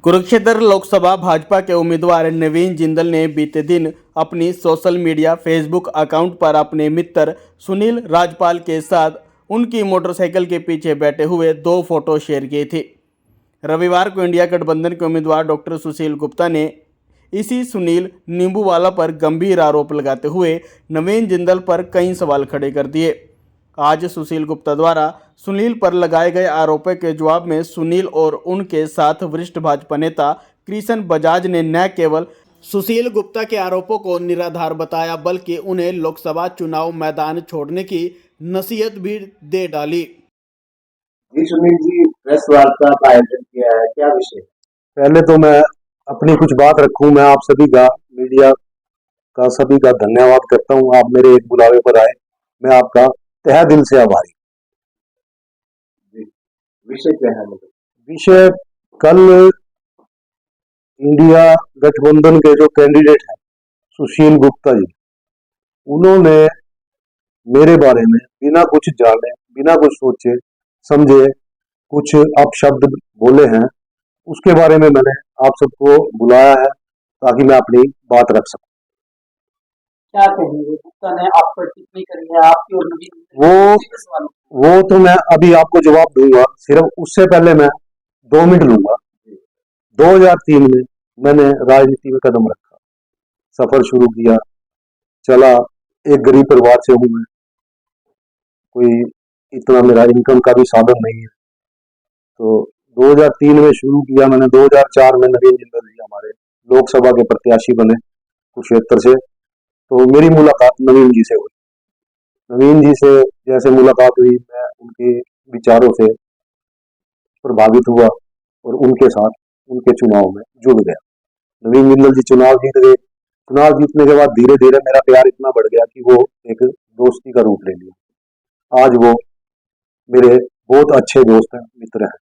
कुरुक्षेत्र लोकसभा भाजपा के उम्मीदवार नवीन जिंदल ने बीते दिन अपनी सोशल मीडिया फेसबुक अकाउंट पर अपने मित्र सुनील राजपाल के साथ उनकी मोटरसाइकिल के पीछे बैठे हुए 2 फोटो शेयर किए थे। रविवार को इंडिया गठबंधन के उम्मीदवार डॉक्टर सुशील गुप्ता ने इसी सुनील नींबूवाला पर गंभीर आरोप लगाते हुए नवीन जिंदल पर कई सवाल खड़े कर दिए। आज सुशील गुप्ता द्वारा सुनील पर लगाए गए आरोपों के जवाब में सुनील और उनके साथ वरिष्ठ भाजपा नेता कृष्ण बजाज ने न केवल सुशील गुप्ता के आरोपों को निराधार बताया बल्कि उन्हें लोकसभा चुनाव मैदान छोड़ने की नसीहत भी दे डाली। जी सुनील जी, प्रेस वार्ता का आयोजन किया है, क्या विषय? पहले तो मैं अपनी कुछ बात रखूं। मैं आप सभी का, मीडिया का सभी का धन्यवाद करता हूं। आप मेरे एक बुलावे पर आए, मैं आपका तहे दिल से आभारी। विषय क्या है? विषय कल इंडिया गठबंधन के जो कैंडिडेट हैं सुशील गुप्ता जी, उन्होंने मेरे बारे में बिना कुछ जाने, बिना कुछ सोचे समझे कुछ अपशब्द बोले हैं। उसके बारे में मैंने आप सबको बुलाया है ताकि मैं अपनी बात रख सकूं। क्या कहेंगे? गुप्ता ने आप पर टिप्पणी करी है आपकी और नवीन वो तो मैं अभी आपको जवाब दूंगा, सिर्फ उससे पहले मैं 2 मिनट लूंगा। 2003 में मैंने राजनीति में कदम रखा, सफर शुरू किया, चला। एक गरीब परिवार से हूं मैं, कोई इतना मेरा इनकम का भी साधन नहीं है। तो 2003 में शुरू किया मैंने। 2004 में नवीन जिंदल जी हमारे लोकसभा के प्रत्याशी बने कुरुक्षेत्र से। तो मेरी मुलाकात नवीन जी से हुई। नवीन जी से जैसे मुलाकात हुई, मैं उनके विचारों से प्रभावित हुआ और उनके साथ उनके चुनाव में जुड़ गया। नवीन जिंदल जी चुनाव जीत गए। चुनाव जीतने के बाद धीरे धीरे मेरा प्यार इतना बढ़ गया कि वो एक दोस्ती का रूप ले लिया। आज वो मेरे बहुत अच्छे दोस्त हैं, मित्र हैं।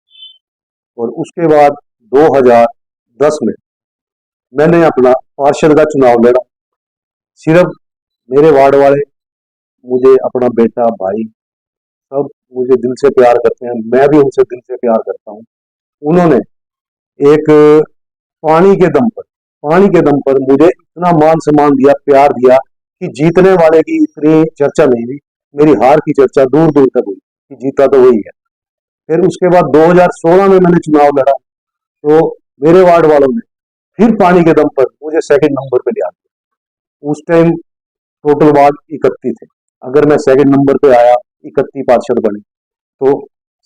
और उसके बाद 2010 में मैंने अपना पार्षद का चुनाव लड़ा। सिर्फ मेरे वार्ड वाले मुझे अपना बेटा, भाई सब मुझे दिल से प्यार करते हैं, मैं भी उनसे दिल से प्यार करता हूं। उन्होंने एक पानी के दम पर मुझे इतना मान सम्मान दिया, प्यार दिया कि जीतने वाले की इतनी चर्चा नहीं हुई। मेरी हार की चर्चा दूर दूर तक हुई कि जीता तो वही है। फिर उसके बाद 2016 में मैंने चुनाव लड़ा, तो मेरे वार्ड वालों ने फिर पानी के दम पर मुझे सेकंड नंबर पे लिया। उस टाइम टोटल वार्ड 31 थे। अगर मैं सेकंड नंबर पे आया, 31 पार्षद बने, तो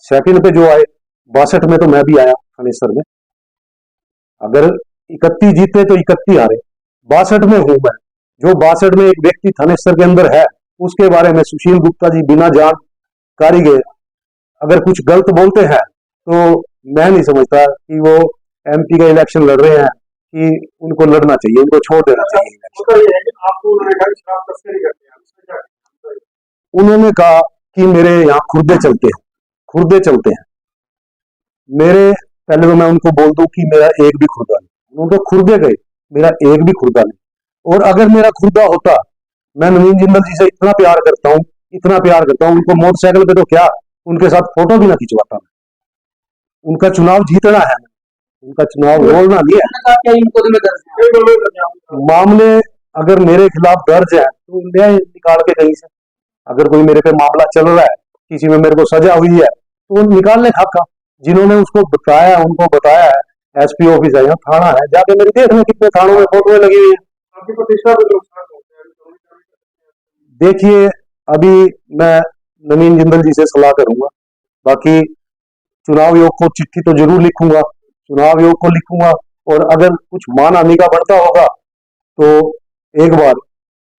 सेकंड पे जो आए 62 में तो मैं भी आया थानेसर में। अगर 31 जीते तो 31 हारे, 62 में हूं मैं। जो 62 में एक व्यक्ति थानेसर के अंदर है, उसके बारे में सुशील गुप्ता जी बिना जानकारी के अगर कुछ गलत बोलते हैं तो मैं नहीं समझता कि वो एमपी का इलेक्शन लड़ रहे हैं कि उनको लड़ना चाहिए, उनको छोड़ देना चाहिए। उन्होंने कहा कि मेरे यहाँ खुर्दे चलते हैं। मेरे पहले तो मैं उनको बोल दूं कि मेरा एक भी खुर्दा नहीं। उन्होंने तो खुर्दे गए, मेरा एक भी खुर्दा नहीं। और अगर मेरा खुर्दा होता, मैं नवीन जिंदल जी से इतना प्यार करता हूं, उनको मोटरसाइकिल पे तो क्या, उनके साथ फोटो भी ना खिंचवाता। उनका चुनाव जीतना है, उनका चुनाव बोलना नहीं है। मामले अगर मेरे खिलाफ दर्ज है तो न्याय निकाल के कहीं से, अगर कोई मेरे पे मामला चल रहा है, किसी में मेरे को सजा हुई है, तो निकालने खाका। जिन्होंने उसको बताया, उनको बताया है, एसपी ऑफिस है, यहाँ थाना है, जाके मेरी देख लो कितने थानों में फोटो लगी हुई है। देखिए, अभी मैं नवीन जिंदल जी से सलाह करूंगा। बाकी चुनाव आयोग को चिट्ठी तो जरूर लिखूंगा, और अगर कुछ मानहानि का बढ़ता होगा तो एक बार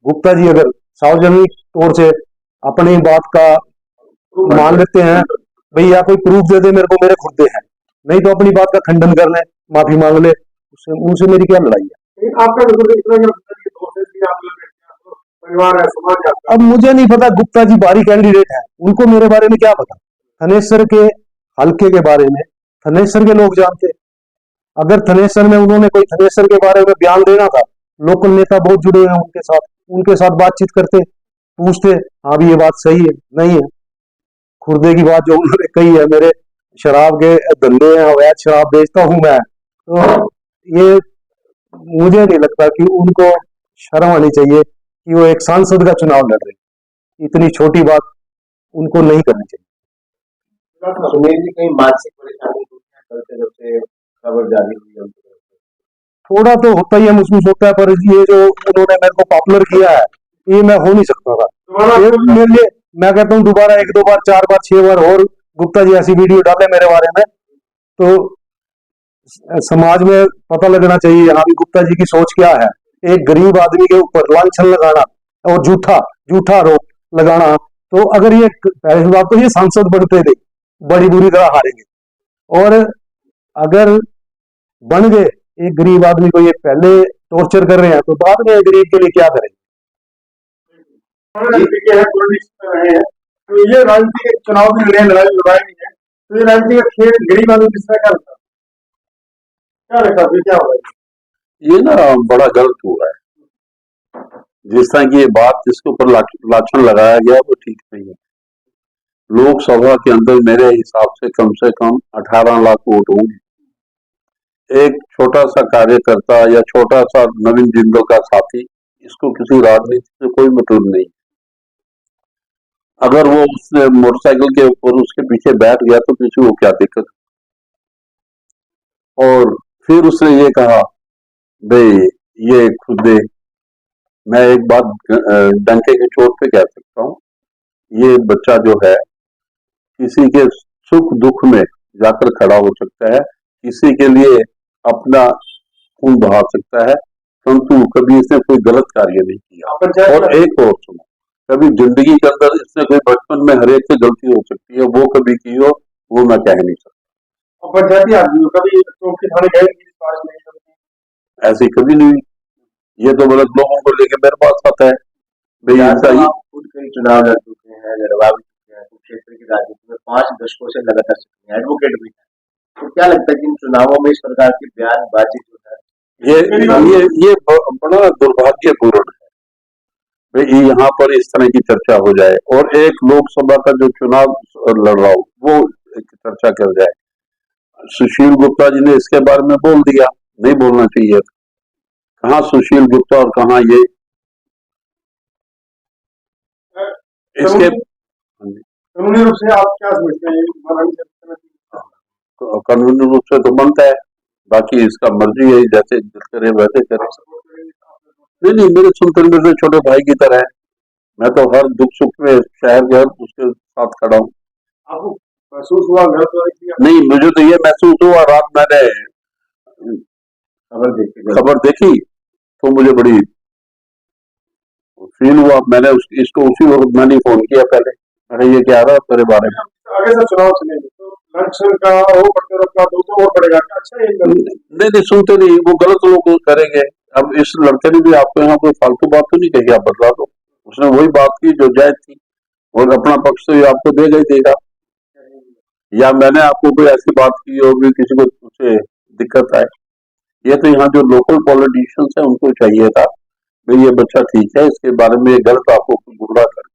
गुप्ता जी अगर सार्वजनिक तौर से अपनी बात का मान लेते हैं, भैया कोई प्रूफ दे दे मेरे को, मेरे खुर्दे हैं, नहीं तो अपनी बात का खंडन कर ले, माफी मांग ले, उनसे मेरी क्या लड़ाई है। अब मुझे नहीं पता, गुप्ता जी बाहरी कैंडिडेट है, उनको मेरे बारे में क्या पता। थानेसर के हल्के के बारे में थानेसर के लोग जानते। अगर थानेसर में उन्होंने कोई थानेसर के बारे में बयान देना था, लोकल नेता बहुत जुड़े हुए हैं उनके साथ बातचीत करते, पूछते, हाँ भी ये बात सही है नहीं है। खुर्दे की बात जो उन्होंने कही है, मेरे शराब के धंधे हैं, अवैध शराब बेचता हूं मैं, तो ये मुझे नहीं लगता कि उनको शर्म आनी चाहिए कि वो एक सांसद का चुनाव लड़ रहे हैं। इतनी छोटी बात उनको नहीं करनी चाहिए। सुनील जी कहीं मानसिक परेशानी होती है कल से जब से खबर जारी हुई है उनकी तरफ से? थोड़ा तो होता ही है, महसूस होता है, पर ये जो उन्होंने मेरे को पॉपुलर किया है ये मैं हो नहीं सकता था। ये मेरे लिए, मैं कहता हूँ दोबारा 1-2 बार 4 बार 6 बार और गुप्ता जी ऐसी वीडियो डाले मेरे बारे में तो समाज में पता लगना चाहिए हाँ भी गुप्ता जी की सोच क्या है। एक गरीब आदमी के ऊपर लांछन लगाना और झूठा आरोप लगाना, तो अगर ये पहली बात तो ये सांसद बनते थे बड़ी बुरी तरह हारेंगे, और अगर बन गए एक गरीब आदमी को ये पहले टॉर्चर कर रहे हैं तो बाद में गरीब के लिए क्या करें। तो ये राजनीति के चुनाव की लड़ाई नहीं है, तो ये राजनीति का खेल गरीब आदमी किस तरह का क्या लगता है क्या होगा? ये ना बड़ा गलत हुआ है। जिस तरह की ये बात जिसके ऊपर लाछन लगाया गया वो ठीक नहीं है। लोकसभा के अंदर मेरे हिसाब से कम 18 लाख वोट होंगे। एक छोटा सा कार्यकर्ता या छोटा सा नवीन जिंदल का साथी, इसको किसी राजनीति से कोई मतलब नहीं। अगर वो उसने मोटरसाइकिल के ऊपर उसके पीछे बैठ गया तो किसी को क्या दिक्कत। और फिर उसने ये कहा भाई ये खुद दे, मैं एक बात डंके की चोट पे कह सकता हूँ, ये बच्चा जो है किसी के सुख दुख में जाकर खड़ा हो सकता है, किसी के लिए अपना खून बहा सकता है, परंतु कभी इसने कोई गलत कार्य नहीं किया। और एक और सुनो, कभी जिंदगी के अंदर इसने कोई बचपन में हर एक से गलती हो सकती है, वो कभी की हो वो मैं कह नहीं सकता। पंचायती आदमी कभी चौकी थाने गए ऐसी कभी नहीं। ये तो मतलब लोगों को लेके मेरे पास आता है भाई ऐसा ही। खुद कई चुनाव लड़ चुके हैं, लड़वा भी चुके हैं, क्षेत्र की राजनीति में 5 दशकों से लगातार सक्रिय हैं, एडवोकेट भी हैं। तो क्या लगता है कि इन चुनावों में इस प्रकार की बयानबाजी जो है ये बड़ा दुर्भाग्यपूर्ण है भाई यहाँ पर इस तरह की चर्चा हो जाए और एक लोकसभा का जो चुनाव लड़ रहा हो वो एक चर्चा कर जाए। सुशील गुप्ता जी ने इसके बारे में बोल दिया, नहीं बोलना चाहिए। कहाँ सुशील गुप्ता और कहाँ ये इसके कानूनी रूप से आप क्या समझते हैं? कानूनी रूप से तो बनता है, बाकी इसका मर्जी है, जैसे करे वैसे करे। नहीं, मेरे सुनते मेरे छोटे भाई की तरह है। मैं तो हर दुख सुख में शहर के हर उसके साथ खड़ा हूँ। आपको महसूस हुआ नहीं, मुझे तो ये महसूस हुआ, रात मैंने खबर देखी तो मुझे बड़ी फील हुआ। मैंने इसको उसी वक्त मैंने फोन किया पहले, अरे ये क्या रहा तेरे बारे में। आगे से चुनाव चलेंगे तो लक्षण का वो बढ़ते तो और बढ़ेगा। अच्छा नहीं सुनते नहीं, वो गलत लोग करेंगे। अब इस लड़के ने भी आपको यहाँ कोई फालतू बात तो नहीं कही, आप बदला दो। उसने वही बात की जो जायज थी और अपना पक्ष तो ये आपको देगा ही देगा। या मैंने आपको कोई ऐसी बात की होगी किसी को उसे दिक्कत आए। ये तो यहाँ जो लोकल पॉलिटिशियंस है उनको चाहिए था भाई ये बच्चा ठीक है, इसके बारे में गलत आपको गुमराह कर